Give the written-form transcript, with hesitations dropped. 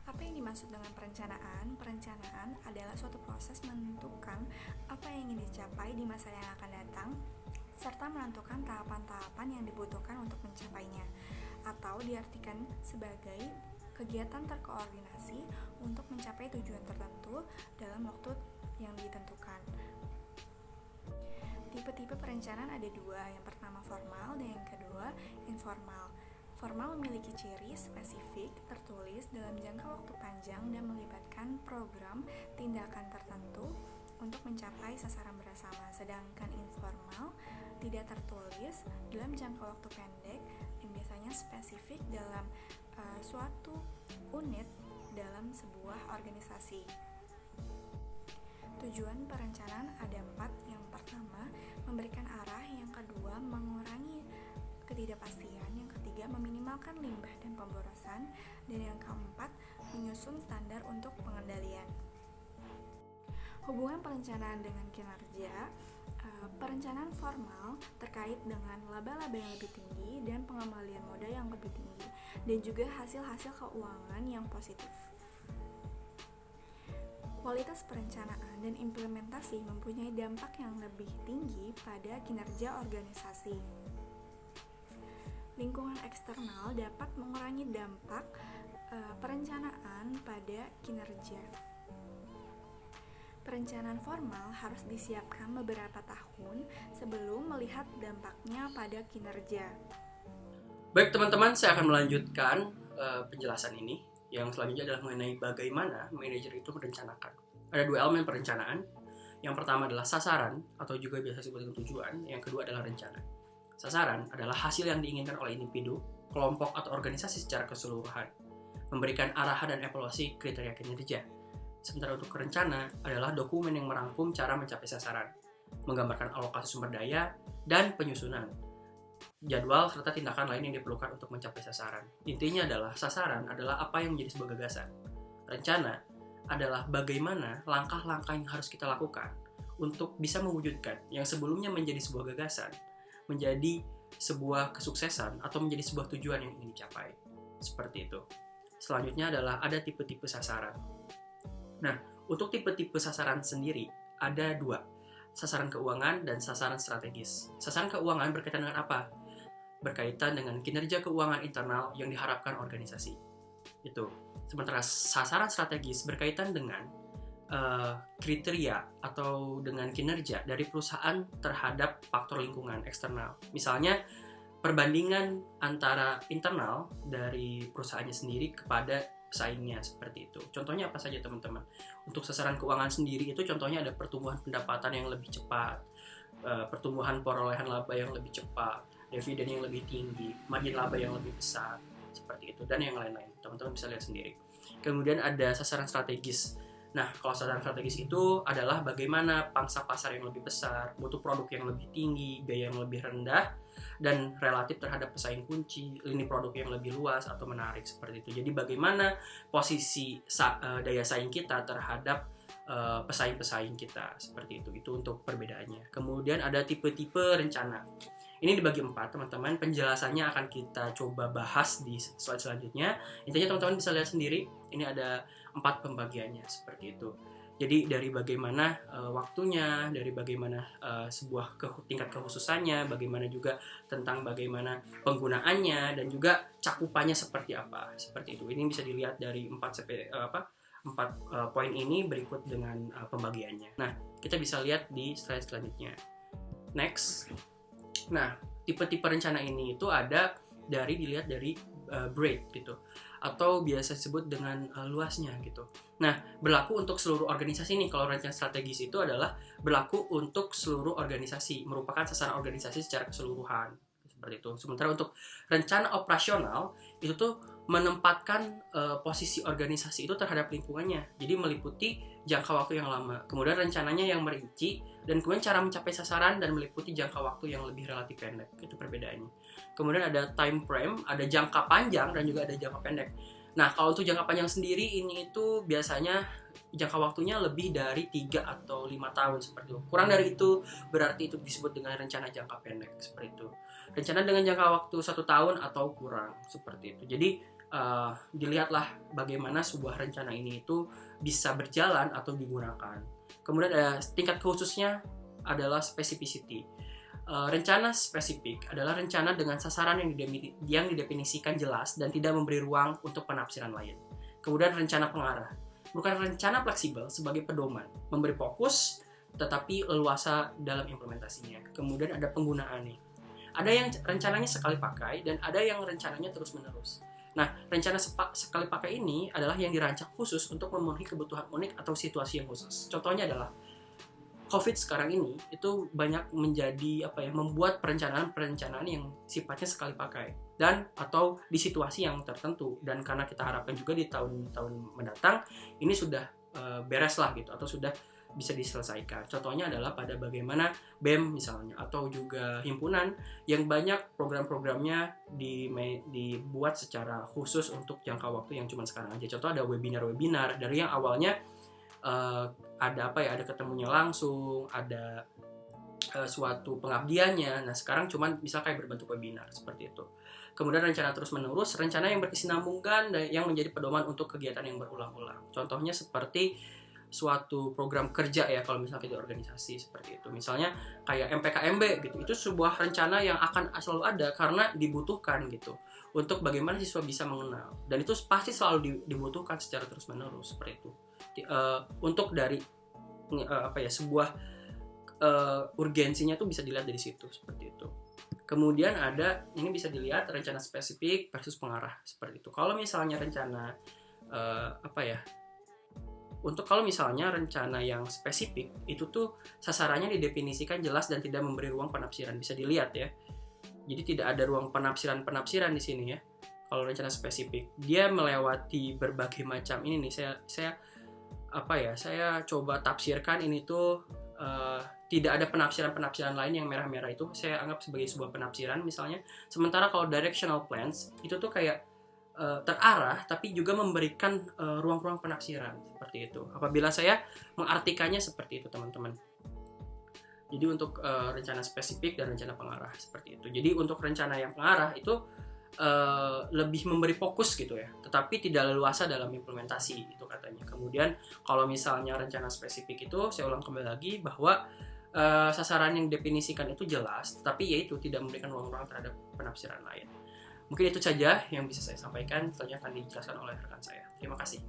Apa yang dimaksud dengan perencanaan? Perencanaan adalah suatu proses menentukan apa yang ingin dicapai di masa yang akan datang, serta menentukan tahapan-tahapan yang dibutuhkan untuk mencapainya, atau diartikan sebagai kegiatan terkoordinasi untuk mencapai tujuan tertentu dalam waktu yang ditentukan. Tipe-tipe perencanaan ada dua, yang pertama formal dan yang kedua informal. Formal memiliki ciri spesifik, tertulis dalam jangka waktu panjang dan melibatkan program tindakan tertentu untuk mencapai sasaran bersama. Sedangkan informal tidak tertulis dalam jangka waktu pendek dan biasanya spesifik dalam suatu unit dalam sebuah organisasi. Tujuan perencanaan ada 4. Yang pertama, memberikan arah. Yang kedua, mengurangi ketidakpastian. Yang ketiga, meminimalkan limbah dan pemborosan. Dan yang keempat, menyusun standar untuk pengendalian. Hubungan perencanaan dengan kinerja. Perencanaan formal terkait dengan laba-laba yang lebih tinggi dan pengembalian modal yang lebih tinggi, dan juga hasil-hasil keuangan yang positif. Kualitas perencanaan dan implementasi mempunyai dampak yang lebih tinggi pada kinerja organisasi. Lingkungan eksternal dapat mengurangi dampak perencanaan pada kinerja. Perencanaan formal harus disiapkan beberapa tahun sebelum melihat dampaknya pada kinerja. Baik teman-teman, saya akan melanjutkan penjelasan ini. Yang selanjutnya adalah mengenai bagaimana manajer itu merencanakan. Ada 2 elemen perencanaan. Yang pertama adalah sasaran, atau juga biasa disebut dengan tujuan. Yang kedua adalah rencana. Sasaran adalah hasil yang diinginkan oleh individu, kelompok, atau organisasi secara keseluruhan, memberikan arahan dan evaluasi kriteria kinerja. Sementara untuk rencana adalah dokumen yang merangkum cara mencapai sasaran, menggambarkan alokasi sumber daya, dan penyusunan jadwal serta tindakan lain yang diperlukan untuk mencapai sasaran. Intinya adalah sasaran adalah apa yang menjadi sebuah gagasan. Rencana adalah bagaimana langkah-langkah yang harus kita lakukan untuk bisa mewujudkan yang sebelumnya menjadi sebuah gagasan, menjadi sebuah kesuksesan, atau menjadi sebuah tujuan yang ingin dicapai. Seperti itu. Selanjutnya adalah ada tipe-tipe sasaran. Nah, untuk tipe-tipe sasaran sendiri ada 2. Sasaran keuangan dan sasaran strategis. Sasaran keuangan berkaitan dengan apa? Berkaitan dengan kinerja keuangan internal yang diharapkan organisasi. Itu. Sementara sasaran strategis berkaitan dengan kriteria atau dengan kinerja dari perusahaan terhadap faktor lingkungan eksternal. Misalnya, perbandingan antara internal dari perusahaannya sendiri kepada pesaingnya, seperti itu. Contohnya apa saja teman-teman? Untuk sasaran keuangan sendiri itu contohnya ada pertumbuhan pendapatan yang lebih cepat, pertumbuhan perolehan laba yang lebih cepat, dividen yang lebih tinggi, margin laba yang lebih besar, seperti itu, dan yang lain-lain. Teman-teman bisa lihat sendiri. Kemudian ada sasaran strategis. Nah, kalau sasaran strategis itu adalah bagaimana pangsa pasar yang lebih besar, mutu produk yang lebih tinggi, biaya yang lebih rendah, dan relatif terhadap pesaing kunci, lini produk yang lebih luas atau menarik, seperti itu. Jadi bagaimana posisi daya saing kita terhadap pesaing-pesaing kita, seperti itu. Itu untuk perbedaannya. Kemudian ada tipe-tipe rencana. Ini dibagi 4, teman-teman. Penjelasannya akan kita coba bahas di slide selanjutnya. Intinya teman-teman bisa lihat sendiri. Ini ada 4 pembagiannya, seperti itu. Jadi dari bagaimana waktunya, dari bagaimana sebuah tingkat kekhususannya, bagaimana juga tentang bagaimana penggunaannya, dan juga cakupannya seperti apa, seperti itu. Ini bisa dilihat dari 4 poin ini berikut dengan pembagiannya. Nah, kita bisa lihat di slide selanjutnya. Next. Nah, tipe-tipe rencana ini itu ada dilihat dari breadth gitu, atau biasa disebut dengan luasnya gitu. Nah, berlaku untuk seluruh organisasi nih. Kalau rencana strategis itu adalah berlaku untuk seluruh organisasi, merupakan sasaran organisasi secara keseluruhan, seperti itu. Sementara untuk rencana operasional itu tuh menempatkan posisi organisasi itu terhadap lingkungannya, jadi meliputi jangka waktu yang lama. Kemudian rencananya yang merinci, dan kemudian cara mencapai sasaran dan meliputi jangka waktu yang lebih relatif pendek. Itu perbedaannya. Kemudian ada time frame, ada jangka panjang dan juga ada jangka pendek. Nah, kalau untuk jangka panjang sendiri ini itu biasanya jangka waktunya lebih dari 3 atau 5 tahun, seperti itu. Kurang dari itu berarti itu disebut dengan rencana jangka pendek, seperti itu. Rencana dengan jangka waktu 1 tahun atau kurang, seperti itu. Jadi dilihatlah bagaimana sebuah rencana ini itu bisa berjalan atau digunakan. Kemudian ada tingkat khususnya adalah specificity. Rencana spesifik adalah rencana dengan sasaran yang didefinisikan jelas dan tidak memberi ruang untuk penafsiran lain. Kemudian rencana pengarah bukan rencana fleksibel sebagai pedoman, memberi fokus tetapi leluasa dalam implementasinya. Kemudian ada penggunaan nih. Ada yang rencananya sekali pakai dan ada yang rencananya terus-menerus. Nah, rencana sekali pakai ini adalah yang dirancang khusus untuk memenuhi kebutuhan unik atau situasi yang khusus. Contohnya adalah COVID sekarang ini itu banyak menjadi membuat perencanaan yang sifatnya sekali pakai dan atau di situasi yang tertentu, dan karena kita harapkan juga di tahun-tahun mendatang ini sudah beres lah gitu atau sudah bisa diselesaikan. Contohnya adalah pada bagaimana BEM misalnya atau juga himpunan yang banyak program-programnya dibuat secara khusus untuk jangka waktu yang cuma sekarang aja. Contoh ada webinar-webinar dari yang awalnya ada ketemunya langsung, ada suatu pengabdiannya. Nah, sekarang cuma bisa kayak berbentuk webinar seperti itu. Kemudian rencana terus-menerus, rencana yang berkesinambungan dan yang menjadi pedoman untuk kegiatan yang berulang-ulang. Contohnya seperti suatu program kerja ya, kalau misalnya di organisasi seperti itu. Misalnya kayak MPKMB gitu. Itu sebuah rencana yang akan selalu ada karena dibutuhkan gitu. Untuk bagaimana siswa bisa mengenal. Dan itu pasti selalu dibutuhkan secara terus-menerus seperti itu. Untuk dari sebuah urgensinya tuh bisa dilihat dari situ seperti itu. Kemudian ini bisa dilihat rencana spesifik versus pengarah seperti itu. Kalau misalnya rencana untuk kalau misalnya rencana yang spesifik itu tuh sasarannya didefinisikan jelas dan tidak memberi ruang penafsiran, bisa dilihat ya. Jadi tidak ada ruang penafsiran di sini ya. Kalau rencana spesifik, dia melewati berbagai macam ini nih. Saya coba tafsirkan ini tuh tidak ada penafsiran lain yang merah-merah itu saya anggap sebagai sebuah penafsiran misalnya. Sementara kalau directional plans itu tuh kayak terarah tapi juga memberikan ruang-ruang penafsiran seperti itu. Apabila saya mengartikannya seperti itu teman-teman. Jadi untuk rencana spesifik dan rencana pengarah seperti itu. Jadi untuk rencana yang pengarah itu lebih memberi fokus gitu ya, tetapi tidak leluasa dalam implementasi itu katanya. Kemudian kalau misalnya rencana spesifik itu saya ulang kembali lagi bahwa sasaran yang definisikan itu jelas, tapi yaitu tidak memberikan ruang-ruang terhadap penafsiran lain. Mungkin itu saja yang bisa saya sampaikan, selanjutnya akan dijelaskan oleh rekan saya. Terima kasih.